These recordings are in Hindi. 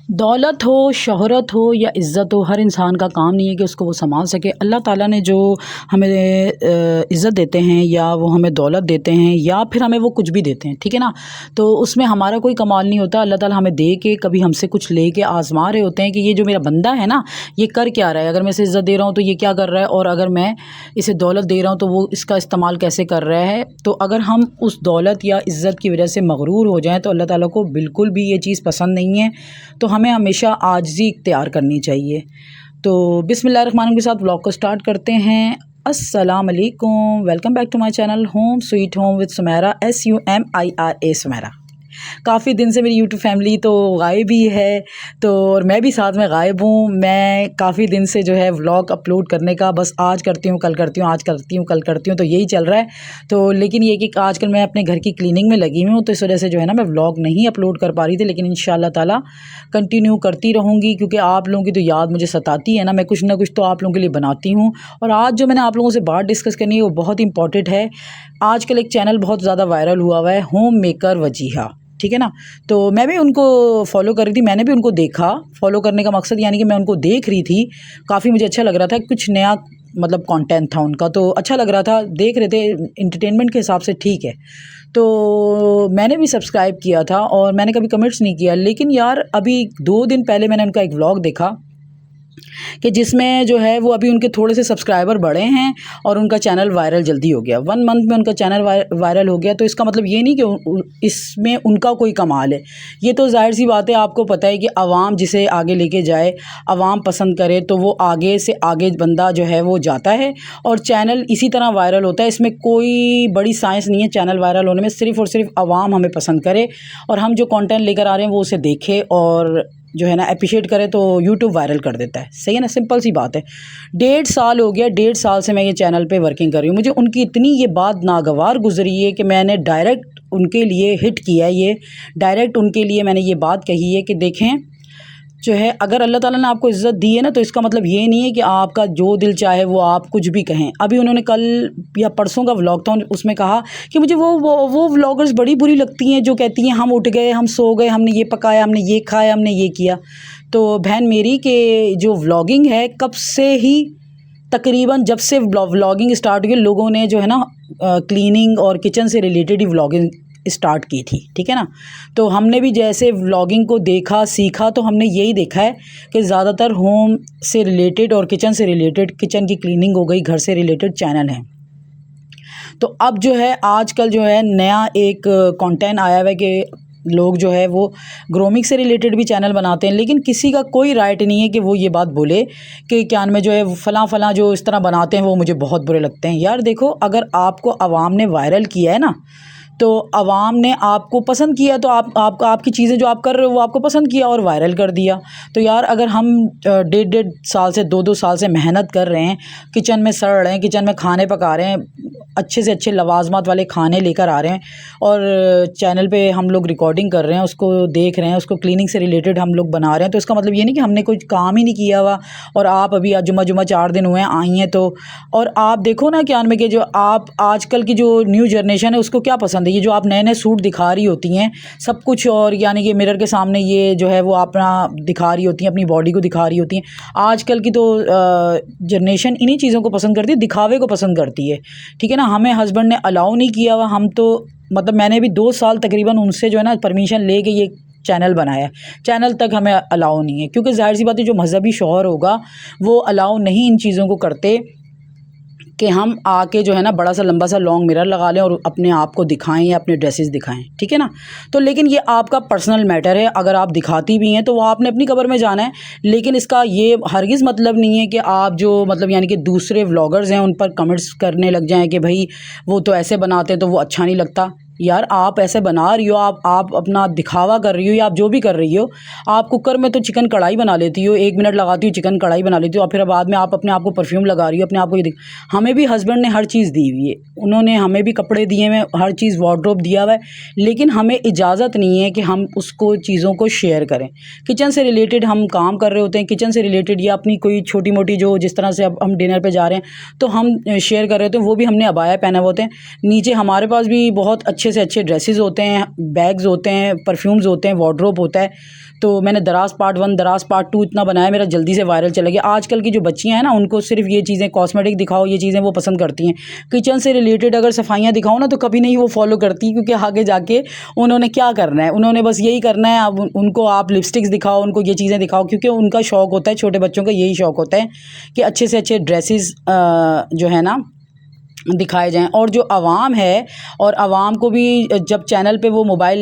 दौलत हो, शोहरत हो या इज़्ज़त हो, हर इंसान का काम नहीं है कि उसको वो संभाल सके। अल्लाह ताला ने जो हमें इज़्ज़त देते हैं या वो हमें दौलत देते हैं या फिर हमें वो कुछ भी देते हैं, ठीक है ना? तो उसमें हमारा कोई कमाल नहीं होता। अल्लाह ताला हमें दे के कभी हमसे कुछ ले के आज़मा रहे होते हैं कि ये जो मेरा बंदा है ना, ये कर क्या रहा है? अगर मैं इसे इज़्ज़त दे रहा हूँ तो ये क्या कर रहा है, और अगर मैं इसे दौलत दे रहा हूँ तो वो इसका इस्तेमाल कैसे कर रहा है। तो अगर हम उस दौलत या इज़्ज़त की वजह से मगरूर हो जाएँ तो अल्लाह ताला को बिल्कुल भी ये चीज़ पसंद नहीं है। तो हमें हमेशा आजिज़ी इख्तियार करनी चाहिए। तो बिस्मिल्लाहिर्रहमानिर्रहीम के साथ व्लॉग को स्टार्ट करते हैं। अस्सलाम वालेकुम, welcome back to my channel home sweet home with Sumera, SUMIRA Sumera. काफ़ी दिन से मेरी यूट्यूब फैमिली तो गायब ही है, तो और मैं भी साथ में गायब हूँ। मैं काफ़ी दिन से जो है व्लॉग अपलोड करने का बस आज करती हूँ, कल करती हूँ, आज करती हूँ, कल करती हूँ, तो यही चल रहा है। तो लेकिन ये कि आजकल मैं अपने घर की क्लीनिंग में लगी हुई हूँ, तो इस वजह से जो है ना मैं व्लॉग नहीं अपलोड कर पा रही थी, लेकिन इंशाल्लाह ताला कंटिन्यू करती रहूँगी क्योंकि आप लोगों की तो याद मुझे सताती है ना। मैं कुछ ना कुछ तो आप लोगों के लिए बनाती हूँ। और आज जो मैंने आप लोगों से बात डिस्कस करनी है वो बहुत इंपॉर्टेंट है। आजकल एक चैनल बहुत ज़्यादा वायरल हुआ है, होम मेकर वजीहा, ठीक है ना? तो मैं भी उनको फॉलो कर रही थी, मैंने भी उनको देखा। फॉलो करने का मकसद यानी कि मैं उनको देख रही थी, काफ़ी मुझे अच्छा लग रहा था, कुछ नया मतलब कंटेंट था उनका, तो अच्छा लग रहा था, देख रहे थे एंटरटेनमेंट के हिसाब से, ठीक है। तो मैंने भी सब्सक्राइब किया था और मैंने कभी कमेंट्स नहीं किया, लेकिन यार अभी 2 दिन पहले मैंने उनका एक व्लॉग देखा कि जिसमें जो है वो अभी उनके थोड़े से सब्सक्राइबर बढ़े हैं और उनका चैनल वायरल जल्दी हो गया। 1 मंथ में उनका चैनल वायरल हो गया। तो इसका मतलब ये नहीं कि इसमें उनका कोई कमाल है। ये तो ज़ाहिर सी बात है, आपको पता है कि आवाम जिसे आगे लेके जाए, आवाम पसंद करे तो वो आगे से आगे बंदा जो है वो जाता है और चैनल इसी तरह वायरल होता है। इसमें कोई बड़ी साइंस नहीं है चैनल वायरल होने में, सिर्फ़ और सिर्फ आवाम हमें पसंद करे और हम जो कंटेंट लेकर आ रहे हैं वो उसे देखे और जो है ना अप्रिशिएट करे तो यूट्यूब वायरल कर देता है। सही है ना, सिंपल सी बात है। 1.5 साल हो गया, 1.5 साल से मैं ये चैनल पे वर्किंग कर रही हूँ। मुझे उनकी इतनी ये बात नागवार गुजरी है कि मैंने डायरेक्ट उनके लिए हिट किया है, ये डायरेक्ट उनके लिए मैंने ये बात कही है कि देखें जो है, अगर अल्लाह ताला ने आपको इज़्ज़त दी है ना, तो इसका मतलब ये नहीं है कि आपका जो दिल चाहे वो आप कुछ भी कहें। अभी उन्होंने कल या परसों का व्लॉग था, उसमें कहा कि मुझे वो व्लॉगर्स बड़ी बुरी लगती हैं जो कहती हैं हम उठ गए, हम सो गए, हमने ये पकाया, हमने ये खाया, हमने ये किया। तो बहन मेरी के जो व्लॉगिंग है कब से ही, तकरीबन जब से व्लॉगिंग स्टार्ट हुई, लोगों ने जो है ना क्लीनिंग और किचन से रिलेटेड ही व्लॉगिंग स्टार्ट की थी, ठीक है ना? तो हमने भी जैसे व्लॉगिंग को देखा, सीखा, तो हमने यही देखा है कि ज़्यादातर होम से रिलेटेड और किचन से रिलेटेड, किचन की क्लीनिंग हो गई, घर से रिलेटेड चैनल हैं। तो अब जो है आजकल जो है नया एक कंटेंट आया हुआ है कि लोग जो है वो ग्रूमिंग से रिलेटेड भी चैनल बनाते हैं, लेकिन किसी का कोई राइट नहीं है कि वो ये बात बोले कि क्या में जो है फ़लाँ फ़लाँ जो इस तरह बनाते हैं वो मुझे बहुत बुरे लगते हैं। यार देखो, अगर आपको आवाम ने वायरल किया है ना, तो आवाम ने आपको पसंद किया, तो आपकी चीज़ें जो आप कर रहे हो वो आपको पसंद किया और वायरल कर दिया। तो यार अगर हम 1.5 साल से 2-2 साल से मेहनत कर रहे हैं, किचन में सड़ रहे हैं, किचन में खाने पका रहे हैं, अच्छे से अच्छे लवाजमात वाले खाने लेकर आ रहे हैं और चैनल पे हम लोग रिकॉर्डिंग कर रहे हैं, उसको देख रहे हैं, उसको क्लीनिंग से रिलेटेड हम लोग बना रहे हैं, तो इसका मतलब ये नहीं कि हमने कुछ काम ही नहीं किया हुआ और आप अभी जुमा 4 दिन हुए हैं आई हैं तो। और आप देखो ना क्या में कि जो आप आजकल की जो न्यू जनरेशन है उसको क्या पसंद है, ये जो आप नए नए सूट दिखा रही होती हैं सब कुछ, और यानी कि मिरर के सामने ये जो है वो अपना दिखा रही होती हैं, अपनी बॉडी को दिखा रही होती हैं। आजकल की तो जनरेशन इन्हीं चीज़ों को पसंद करती है, दिखावे को पसंद करती है, ठीक है ना? हमें हस्बैंड ने अलाउ नहीं किया हुआ, हम तो मतलब मैंने भी 2 साल तकरीबन उनसे जो है ना परमिशन ले के ये चैनल बनाया। चैनल तक हमें अलाउ नहीं है क्योंकि ज़ाहिर सी बात है जो मज़हबी शौहर होगा वो अलाउ नहीं इन चीज़ों को करते कि हम आके जो है ना बड़ा सा लंबा सा लॉन्ग मिरर लगा लें और अपने आप को दिखाएं या अपने ड्रेसेस दिखाएं, ठीक है ना? तो लेकिन ये आपका पर्सनल मैटर है, अगर आप दिखाती भी हैं तो वो आपने अपनी कब्र में जाना है, लेकिन इसका ये हरगिज़ मतलब नहीं है कि आप जो मतलब यानी कि दूसरे व्लॉगर्स हैं उन पर कमेंट्स करने लग जाएं कि भाई वो तो ऐसे बनाते हैं तो वो अच्छा नहीं लगता। यार आप ऐसे बना रही हो, आप अपना दिखावा कर रही हो या आप जो भी कर रही हो, आप कुकर में तो चिकन कढ़ाई बना लेती हो, 1 मिनट लगाती हो चिकन कढ़ाई बना लेती हो और फिर बाद में आप अपने आप को परफ्यूम लगा रही हो, अपने आप को ये हमें भी हस्बैंड ने हर चीज़ दी हुई है, उन्होंने हमें भी कपड़े दिए हुए, हर चीज़ वार्डरोब दिया हुआ है, लेकिन हमें इजाज़त नहीं है कि हम उसको चीज़ों को शेयर करें। किचन से रिलेटेड हम काम कर रहे होते हैं, किचन से रिलेटेड या अपनी कोई छोटी मोटी जो जिस तरह से अब हम डिनर पे जा रहे हैं तो हम शेयर कर रहे होते हैं, वो भी हमने अबाया पहने हुए होते हैं। नीचे हमारे पास भी बहुत अच्छे से अच्छे ड्रेसेस होते हैं, बैग्स होते हैं, परफ्यूम्स होते हैं, वार्डरोब होता है। तो मैंने दराज पार्ट 1 दराज पार्ट 2 इतना बनाया, मेरा जल्दी से वायरल चला गया। आजकल की जो बच्चियाँ हैं ना, उनको सिर्फ ये चीज़ें कॉस्मेटिक दिखाओ, ये चीज़ें वो पसंद करती हैं। किचन से रिलेटेड अगर सफाइयाँ दिखाओ ना, तो कभी नहीं वो फॉलो करती, क्योंकि आगे जाके उन्होंने क्या करना है, उन्होंने बस यही करना है। अब उनको आप लिपस्टिक्स दिखाओ, उनको ये चीज़ें दिखाओ, क्योंकि उनका शौक़ होता है, छोटे बच्चों का यही शौक़ होता है कि अच्छे से अच्छे ड्रेसेस जो है ना दिखाए जाएं। और जो आवाम है, और आवाम को भी जब चैनल पे वो मोबाइल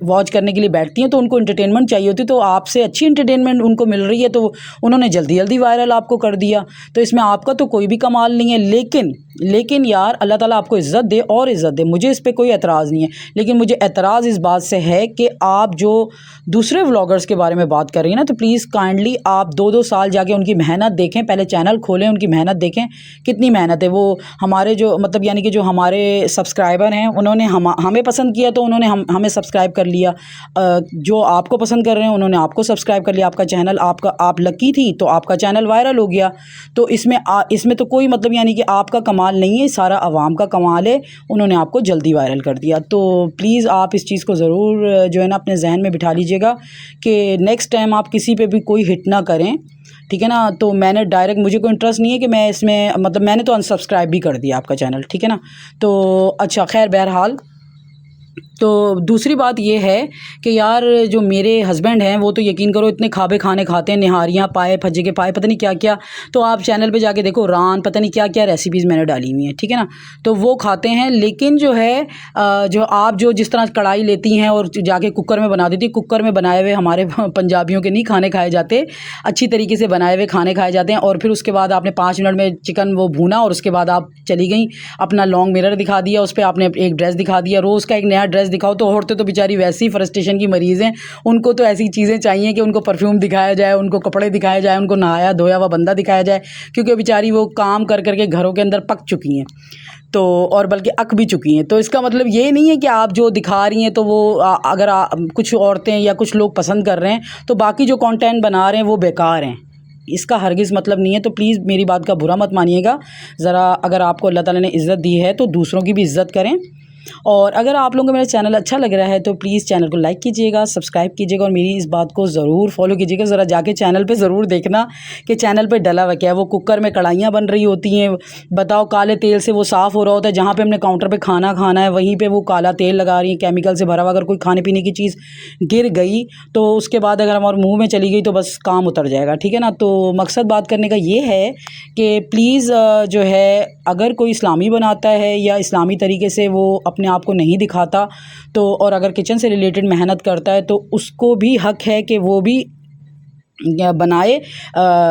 वॉच करने के लिए बैठती हैं, तो उनको एंटरटेनमेंट चाहिए होती है। तो आपसे अच्छी एंटरटेनमेंट उनको मिल रही है, तो उन्होंने जल्दी जल्दी वायरल आपको कर दिया। तो इसमें आपका तो कोई भी कमाल नहीं है। लेकिन यार, अल्लाह ताला आपको इज़्ज़त दे और इज़्ज़त दे, मुझे इस पर कोई एतराज़ नहीं है। लेकिन मुझे एतराज़ इस बात से है कि आप जो दूसरे व्लॉगर्स के बारे में बात कर रही हैं ना, तो प्लीज़ काइंडली आप 2-2 साल जाके उनकी मेहनत देखें, पहले चैनल खोलें, उनकी मेहनत देखें कितनी मेहनत है। वो हमारे जो मतलब यानी कि जो हमारे सब्सक्राइबर हैं, उन्होंने हमें पसंद किया, तो उन्होंने हमें सब्सक्राइब कर लिया। जो आपको पसंद कर रहे हैं, उन्होंने आपको सब्सक्राइब कर लिया। आपका चैनल आप लकी थी, तो आपका चैनल वायरल हो गया। तो इसमें तो कोई मतलब यानी कि आपका कमाल नहीं है, सारा आवाम का कमाल है। उन्होंने आपको जल्दी वायरल कर दिया। तो प्लीज़ आप इस चीज़ को ज़रूर जो है ना अपने जहन में बिठा लीजिएगा कि नेक्स्ट टाइम आप किसी पे भी कोई हिट ना करें, ठीक है ना। तो मैंने डायरेक्ट, मुझे कोई इंटरेस्ट नहीं है कि मैं इसमें मतलब मैंने तो अनसब्सक्राइब भी कर दिया आपका चैनल, ठीक है ना। तो अच्छा, खैर बहरहाल, तो दूसरी बात ये है कि यार जो मेरे हस्बैंड हैं, वो तो यकीन करो इतने खाबे खाने खाते हैं, निहारियाँ पाए, भज्जे के पाए, पता नहीं क्या क्या। तो आप चैनल पे जाके देखो, रान पता नहीं क्या क्या रेसिपीज़ मैंने डाली हुई हैं, ठीक है ना। तो वो खाते हैं। लेकिन जो है जो जिस तरह कढ़ाई लेती हैं और जाके कुकर में बना देती, कुकर में बनाए हुए हमारे पंजाबियों के नहीं खाने खाए जाते, अच्छी तरीके से बनाए हुए खाने खाए जाते हैं। और फिर उसके बाद आपने 5 मिनट में चिकन वो भूना, और उसके बाद आप चली गई, अपना लॉन्ग मिरर दिखा दिया, उस पर आपने एक ड्रेस दिखा दिया, रोज़ का एक नया ड्रेस दिखाओ। तो औरतें तो बेचारी वैसी फ्रस्ट्रेशन की मरीज़ हैं, उनको तो ऐसी चीज़ें चाहिए कि उनको परफ्यूम दिखाया जाए, उनको कपड़े दिखाए जाए, उनको नहाया धोया हुआ बंदा दिखाया जाए, क्योंकि बेचारी वो काम कर करके घरों के अंदर पक चुकी हैं, तो और बल्कि अक भी चुकी हैं। तो इसका मतलब ये नहीं है कि आप जो दिखा रही हैं तो वो अगर कुछ औरतें या कुछ लोग पसंद कर रहे हैं, तो बाकी जो कंटेंट बना रहे हैं वो बेकार हैं, इसका हरगिज़ मतलब नहीं है। तो प्लीज़ मेरी बात का बुरा मत मानिएगा ज़रा। अगर आपको अल्लाह ताला ने इज़्ज़त दी है, तो दूसरों की भी इज़्ज़त करें। और अगर आप लोगों को मेरा चैनल अच्छा लग रहा है, तो प्लीज़ चैनल को लाइक कीजिएगा, सब्सक्राइब कीजिएगा, और मेरी इस बात को ज़रूर फॉलो कीजिएगा। ज़रा जाके चैनल पे ज़रूर देखना कि चैनल पे डला हुआ क्या है। वो कुकर में कढ़ाइयाँ बन रही होती हैं, बताओ, काले तेल से वो साफ़ हो रहा होता है। जहाँ पे हमने काउंटर पे खाना खाना है, वहीं पे वो काला तेल लगा रही हैं, केमिकल से भरा हुआ। अगर कोई खाने पीने की चीज़ गिर गई, तो उसके बाद अगर हमारे मुँह में चली गई, तो बस काम उतर जाएगा, ठीक है ना। तो मकसद बात करने का ये है कि प्लीज़ जो है, अगर कोई इस्लामी बनाता है या इस्लामी तरीके से वो अपने आप को नहीं दिखाता, तो और अगर किचन से रिलेटेड मेहनत करता है, तो उसको भी हक़ है कि वो भी बनाए,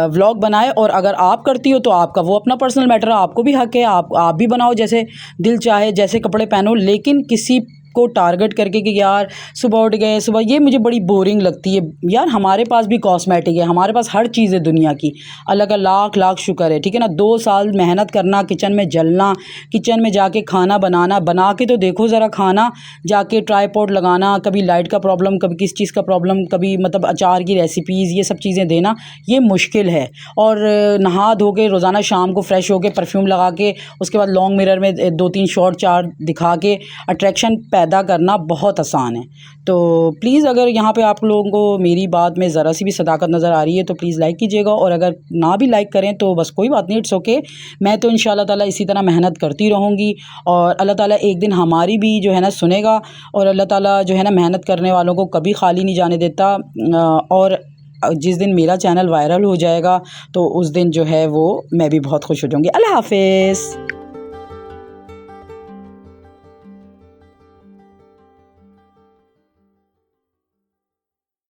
व्लॉग बनाए। और अगर आप करती हो, तो आपका वो अपना पर्सनल मैटर है, आपको भी हक़ है, आप भी बनाओ जैसे दिल चाहे, जैसे कपड़े पहनो। लेकिन किसी को टारगेट करके कि यार सुबह उठ गए, सुबह, ये मुझे बड़ी बोरिंग लगती है यार। हमारे पास भी कॉस्मेटिक है, हमारे पास हर चीज़ है दुनिया की। अल्लाह का लाख लाख शुक्र है, ठीक है ना। 2 साल मेहनत करना, किचन में जलना, किचन में जाके खाना बनाना, बना के तो देखो ज़रा खाना, जाके ट्राईपॉड लगाना, कभी लाइट का प्रॉब्लम, कभी किस चीज़ का प्रॉब्लम, कभी मतलब अचार की रेसिपीज़, ये सब चीज़ें देना, ये मुश्किल है। और नहा धो के रोज़ाना शाम को फ्रेश होके परफ्यूम लगा के, उसके बाद लॉन्ग मिरर में 2-3 शॉट 4 दिखा के अट्रैक्शन पैदा करना बहुत आसान है। तो प्लीज़ अगर यहाँ पे आप लोगों को मेरी बात में ज़रा सी भी सदाकत नज़र आ रही है, तो प्लीज़ लाइक कीजिएगा। और अगर ना भी लाइक करें, तो बस कोई बात नहीं, इट्स ओके। मैं तो इंशाल्लाह ताला इसी तरह मेहनत करती रहूँगी, और अल्लाह ताला एक दिन हमारी भी जो है ना सुनेगा। और अल्लाह ताला जो है ना मेहनत करने वालों को कभी खाली नहीं जाने देता। और जिस दिन मेरा चैनल वायरल हो जाएगा, तो उस दिन जो है वो मैं भी बहुत खुश हो जाऊँगी। अल्लाह हाफ़िज़।